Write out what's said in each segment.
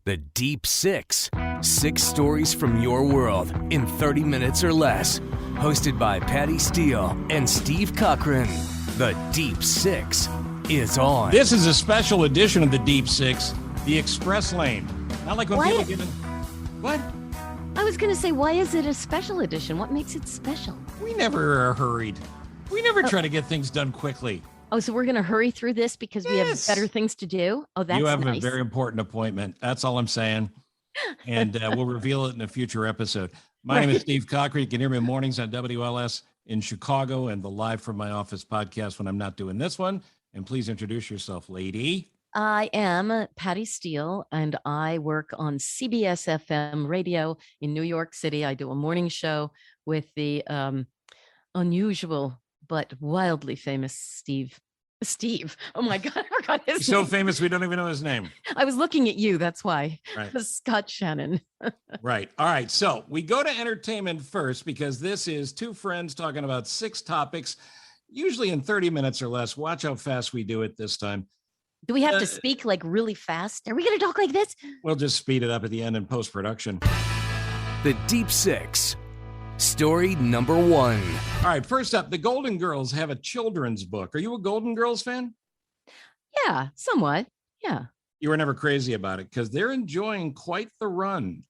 The Deep Six. 6 stories from your world in 30 minutes or less. Hosted by Patty Steele and Steve Cochran. The Deep Six is on. This is a special edition of the Deep Six, the Express Lane. Not like when people get in. What? I was going to say, why is it a special edition? What makes it special? We never are hurried. We never try to get things done quickly. Oh, so we're going to hurry through this because we have better things to do? Oh, that's nice. You have a very important appointment. That's all I'm saying. And we'll reveal it in a future episode. My name is Steve Cochran. You can hear me mornings on WLS in Chicago and the Live from My Office podcast when I'm not doing this one. And please introduce yourself, lady. I am Patty Steele, and I work on CBS FM radio in New York City. I do a morning show with the unusual but wildly famous Steve. Oh my God, I forgot his He's name. so famous we don't even know his name. I was looking at you, that's why. Right. Scott Shannon. Right. All right. So we go to entertainment first because this is two friends talking about 6 topics, usually in 30 minutes or less. Watch how fast we do it this time. Do we have to speak like really fast? Are we going to talk like this? We'll just speed it up at the end in post-production. The Deep Six. Story number 1. All right. First up, the Golden Girls have a children's book. Are you a Golden Girls fan? Yeah, somewhat. Yeah. You were never crazy about it because they're enjoying quite the run.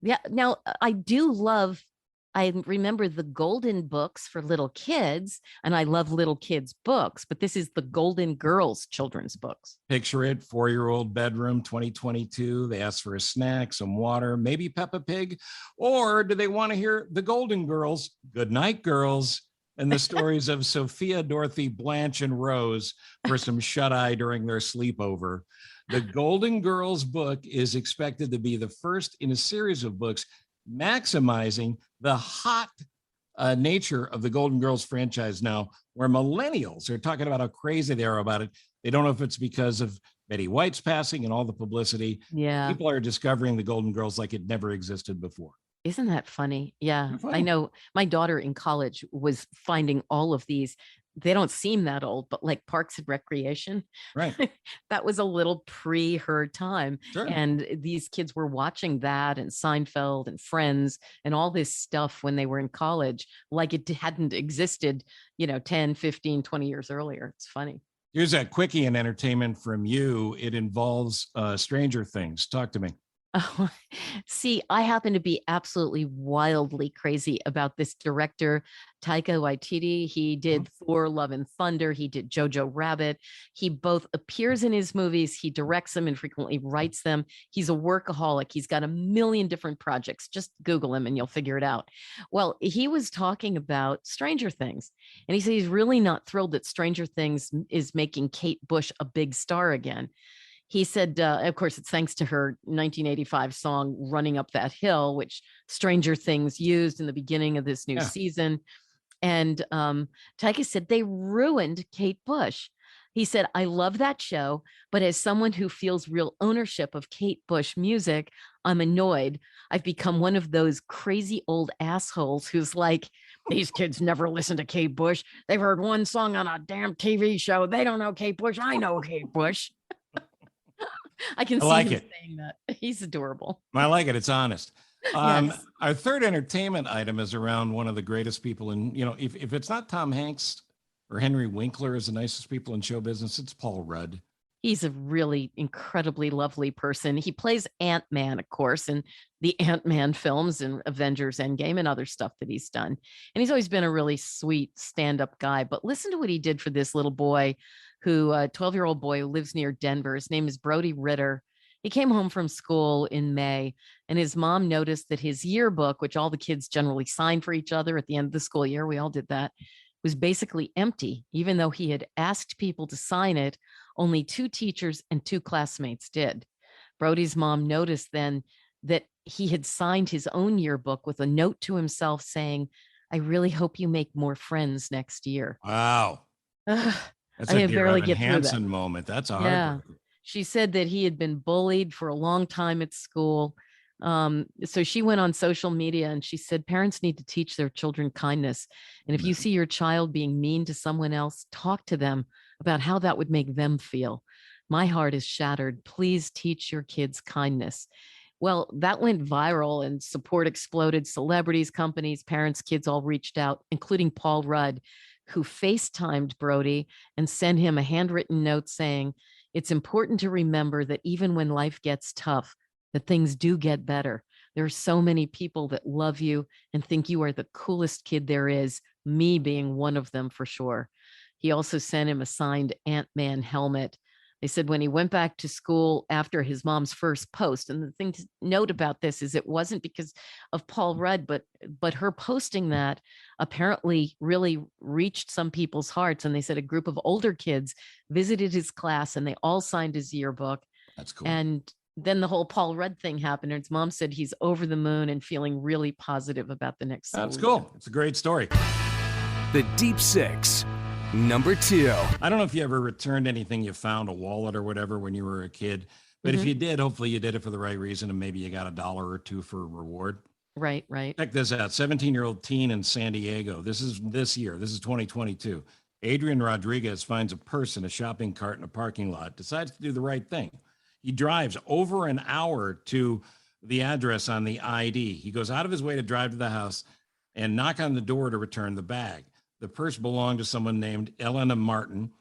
Yeah. Now, I remember the Golden books for little kids, and I love little kids' books, but this is the Golden Girls children's books. Picture it, 4-year-old bedroom, 2022. They ask for a snack, some water, maybe Peppa Pig, or do they want to hear the Golden Girls, Good Night Girls, and the stories of Sophia, Dorothy, Blanche, and Rose for some shut-eye during their sleepover. The Golden Girls book is expected to be the first in a series of books maximizing the hot nature of the Golden Girls franchise now, where millennials are talking about how crazy they are about it. They don't know if it's because of Betty White's passing and all the publicity. Yeah. People are discovering the Golden Girls like it never existed before. Isn't that funny? Yeah. Funny. I know my daughter in college was finding all of these. They don't seem that old, but like Parks and Recreation. Right. That was a little pre her time. Sure. And these kids were watching that and Seinfeld and Friends and all this stuff when they were in college, like it hadn't existed, 10, 15, 20 years earlier. It's funny. Here's a quickie in entertainment from you. It involves Stranger Things. Talk to me. Oh, see, I happen to be absolutely wildly crazy about this director, Taika Waititi. He did Thor, Love and Thunder. He did Jojo Rabbit. He both appears in his movies. He directs them and frequently writes them. He's a workaholic. He's got a million different projects. Just Google him and you'll figure it out. Well, he was talking about Stranger Things, and he said he's really not thrilled that Stranger Things is making Kate Bush a big star again. He said, of course, it's thanks to her 1985 song, Running Up That Hill, which Stranger Things used in the beginning of this new season. And Taika said they ruined Kate Bush. He said, I love that show, but as someone who feels real ownership of Kate Bush music, I'm annoyed. I've become one of those crazy old assholes who's like, these kids never listen to Kate Bush. They've heard one song on a damn TV show. They don't know Kate Bush. I know Kate Bush. I can see him saying that. He's adorable. I like it. It's honest. Yes. Our third entertainment item is around one of the greatest people in, if it's not Tom Hanks or Henry Winkler as the nicest people in show business, it's Paul Rudd. He's a really incredibly lovely person. He plays Ant-Man, of course, in the Ant-Man films and Avengers Endgame and other stuff that he's done. And he's always been a really sweet stand-up guy. But listen to what he did for this little boy who, a 12-year-old boy who lives near Denver. His name is Brody Ritter. He came home from school in May, and his mom noticed that his yearbook, which all the kids generally sign for each other at the end of the school year, we all did that, was basically empty. Even though he had asked people to sign it, only 2 teachers and 2 classmates did. Brody's mom noticed then that he had signed his own yearbook with a note to himself saying, I really hope you make more friends next year. Wow. That's I a can barely get Hansen through that. moment. That's a hard one. She said that he had been bullied for a long time at school. So she went on social media and she said, parents need to teach their children kindness. And if you see your child being mean to someone else, talk to them about how that would make them feel. My heart is shattered. Please teach your kids kindness. Well, that went viral and support exploded. Celebrities, companies, parents, kids all reached out, including Paul Rudd, who FaceTimed Brody and sent him a handwritten note saying, it's important to remember that even when life gets tough, that things do get better. There are so many people that love you and think you are the coolest kid there is, me being one of them for sure. He also sent him a signed Ant-Man helmet. They said when he went back to school after his mom's first post, and the thing to note about this is it wasn't because of Paul Rudd, but her posting that apparently really reached some people's hearts. And they said a group of older kids visited his class and they all signed his yearbook. That's cool. And then the whole Paul Rudd thing happened. And his mom said he's over the moon and feeling really positive about the next school That's year. cool. It's a great story. The Deep Six, number 2. I don't know if you ever returned anything you found, a wallet or whatever, when you were a kid. But if you did, hopefully you did it for the right reason and maybe you got $1 or $2 for a reward. Right. Check this out. 17-year-old teen in San Diego. This is this year. This is 2022. Adrian Rodriguez finds a purse in a shopping cart in a parking lot, decides to do the right thing. He drives over an hour to the address on the ID. He goes out of his way to drive to the house and knock on the door to return the bag. The purse belonged to someone named Elena Martin.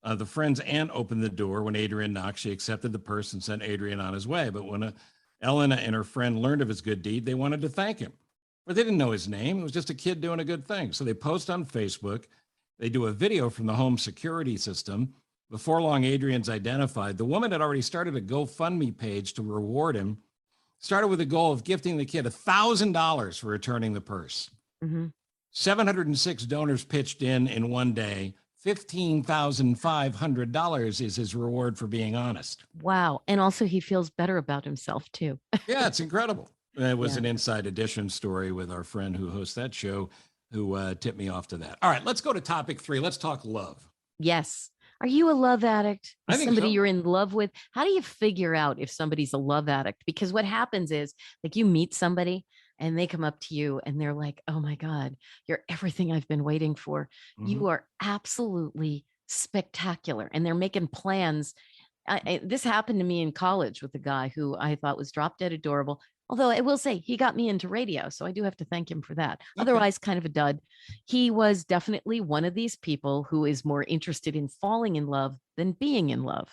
The friend's aunt opened the door when Adrian knocked. She accepted the purse and sent Adrian on his way. But when Elena and her friend learned of his good deed, they wanted to thank him. But they didn't know his name. It was just a kid doing a good thing. So they post on Facebook. They do a video from the home security system. Before long, Adrian's identified. The woman had already started a GoFundMe page to reward him. Started with the goal of gifting the kid $1,000 for returning the purse. 706 donors pitched in one day. $15,500 is his reward for being honest. Wow. And also he feels better about himself too. Yeah, it's incredible. It was an Inside Edition story with our friend who hosts that show who tipped me off to that. All right, let's go to topic 3. Let's talk love. Yes. Are you a love addict? I Is think somebody so. you're in love with? How do you figure out if somebody's a love addict? Because what happens is like you meet somebody and they come up to you and they're like, oh my God, you're everything I've been waiting for. You are absolutely spectacular. And they're making plans. This happened to me in college with a guy who I thought was drop dead adorable. Although I will say he got me into radio. So I do have to thank him for that. Okay. Otherwise, kind of a dud. He was definitely one of these people who is more interested in falling in love than being in love.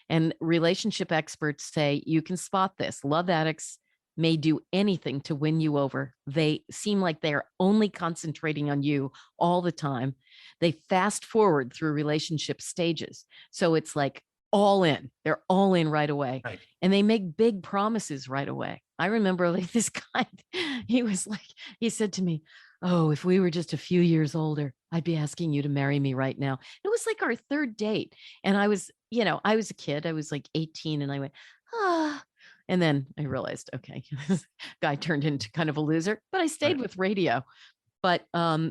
And relationship experts say you can spot this. Love addicts may do anything to win you over. They seem like they are only concentrating on you all the time. They fast forward through relationship stages. So it's like all in. They're all in right away. Right. And they make big promises right away. I remember like this guy, he said to me, oh, if we were just a few years older, I'd be asking you to marry me right now. It was like our third date. And I was a kid. I was like 18 and I went, ah. And then I realized, okay, this guy turned into kind of a loser, but I stayed with radio. But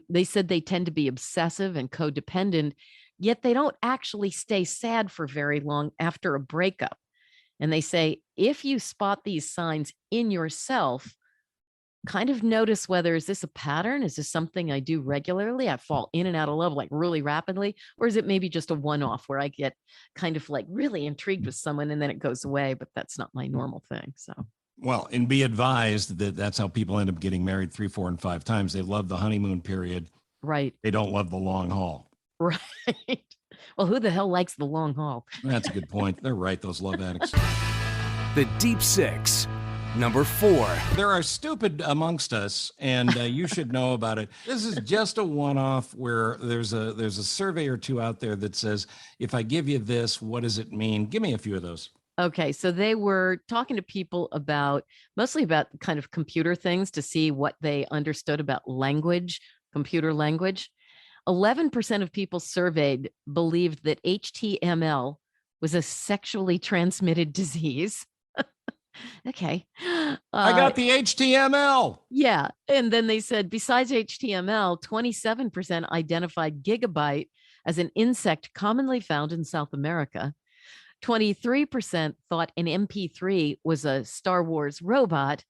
they said they tend to be obsessive and codependent, yet they don't actually stay sad for very long after a breakup. And they say, if you spot these signs in yourself, kind of notice whether, is this a pattern? Is this something I do regularly? I fall in and out of love like really rapidly? Or is it maybe just a one-off where I get kind of like really intrigued with someone and then it goes away, but that's not my normal thing. So, Well, and be advised that that's how people end up getting married 3, 4, and 5 times. They love the honeymoon period. right. They don't love the long haul. Right. Well, who the hell likes the long haul? That's a good point. They're right, those love addicts. The Deep Six, number 4. There are stupid amongst us, and you should know about it. This is just a one-off where there's a survey or two out there that says, if I give you this, what does it mean? Give me a few of those. Okay, so they were talking to people mostly about kind of computer things to see what they understood about language, computer language. 11% of people surveyed believed that HTML was a sexually transmitted disease. Okay. I got the HTML. Yeah. And then they said, besides HTML, 27% identified gigabyte as an insect commonly found in South America. 23% thought an MP3 was a Star Wars robot,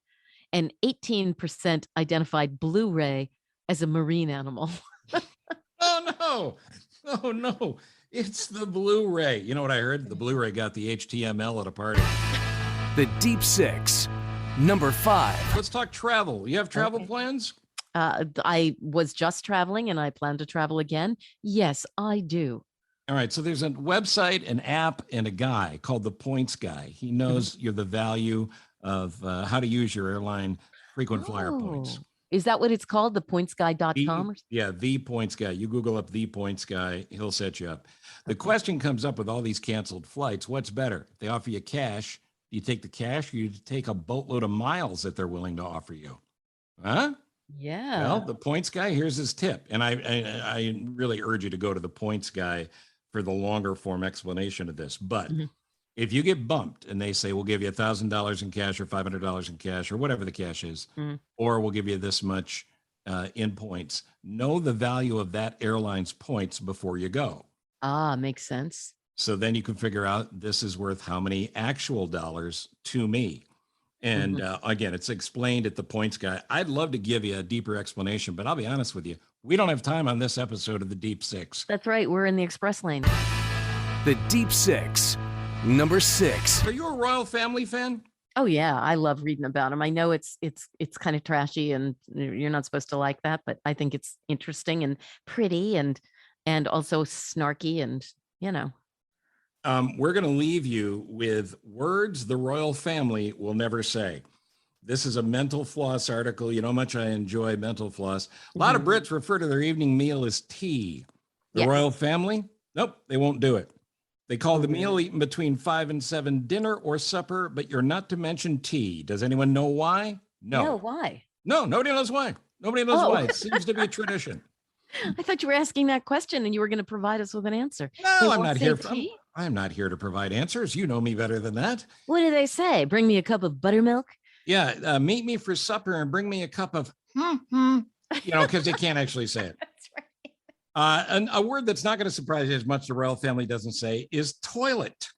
and 18% identified Blu-ray as a marine animal. Oh, no. Oh, no. It's the Blu-ray. You know what I heard? The Blu-ray got the HTML at a party. The Deep Six. Number 5. Let's talk travel. You have travel plans? I was just traveling and I plan to travel again. Yes, I do. All right. So there's a website, an app, and a guy called the Points Guy. He knows you're the value of how to use your airline frequent flyer points. Is that what it's called? Thepointsguy.com? Yeah, the Points Guy. You Google up the Points Guy, he'll set you up. The question comes up with all these canceled flights. What's better? They offer you cash. Do you take the cash or you take a boatload of miles that they're willing to offer you? Huh? Yeah. Well, the Points Guy, here's his tip. And I really urge you to go to the Points Guy for the longer form explanation of this. But if you get bumped and they say, we'll give you $1,000 in cash or $500 in cash or whatever the cash is, or we'll give you this much in points, know the value of that airline's points before you go. Ah, makes sense. So then you can figure out this is worth how many actual dollars to me. And again, it's explained at the Points Guy. I'd love to give you a deeper explanation, but I'll be honest with you. We don't have time on this episode of the Deep Six. That's right. We're in the express lane. The Deep Six. Number 6. Are you a royal family fan? Oh yeah, I love reading about them. I know it's kind of trashy and you're not supposed to like that, but I think it's interesting and pretty and also snarky and, you know. We're going to leave you with words the royal family will never say. This is a mental floss article. You know how much I enjoy mental floss. A lot of Brits refer to their evening meal as tea. The royal family, nope, they won't do it. They call the meal eaten between 5 and 7 dinner or supper, but you're not to mention tea. Does anyone know why? No. Why? No, nobody knows why. Nobody knows why. It seems to be a tradition. I thought you were asking that question and you were going to provide us with an answer. No, I'm not here. I'm not here to provide answers. You know me better than that. What do they say? Bring me a cup of buttermilk? Yeah, meet me for supper and bring me a cup of, because they can't actually say it. That's right. And a word that's not going to surprise you as much the royal family doesn't say is toilet.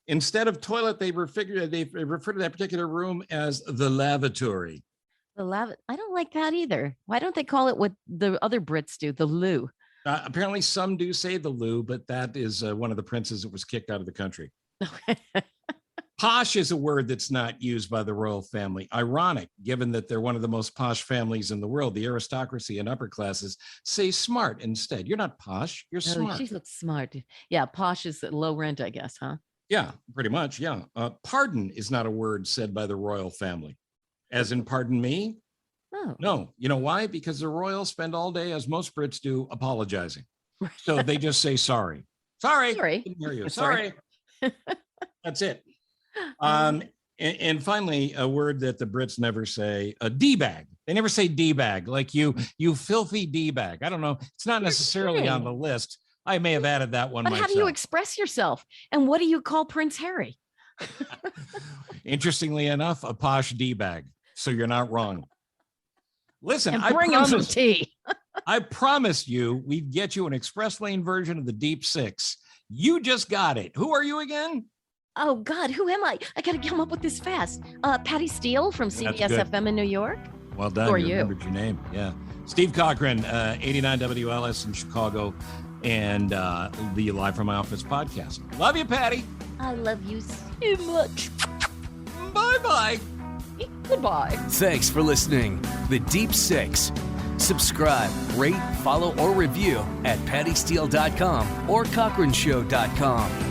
Instead of toilet, they refer to that particular room as the lavatory. I don't like that either. Why don't they call it what the other Brits do, the loo? Apparently some do say the loo, but that is one of the princes that was kicked out of the country. Posh is a word that's not used by the royal family. Ironic, given that they're one of the most posh families in the world. The aristocracy and upper classes say smart instead. You're not posh, you're smart. She looks smart. Yeah, posh is low rent, I guess, huh? Yeah, pretty much, yeah. Pardon is not a word said by the royal family. As in, pardon me? Oh. No. You know why? Because the royals spend all day, as most Brits do, apologizing. So they just say sorry. Sorry. Didn't hear you. Sorry. That's it. And finally, a word that the Brits never say, a D-bag. They never say D-bag, like you filthy D-bag. I don't know. It's not necessarily on the list. I may have added that one myself. How do you express yourself? And what do you call Prince Harry? Interestingly enough, a posh D-bag. So you're not wrong. Listen, and bring him some tea. I promised you we'd get you an express lane version of the Deep Six. You just got it. Who are you again? Oh, God, who am I? I got to come up with this fast. Patty Steele from CBS FM in New York. Well done. Who are you? Remembered your name. Yeah. Steve Cochran, 89 WLS in Chicago, and the Live from My Office podcast. Love you, Patty. I love you so much. Bye-bye. Goodbye. Thanks for listening. The Deep Six. Subscribe, rate, follow, or review at pattysteele.com or cochranshow.com.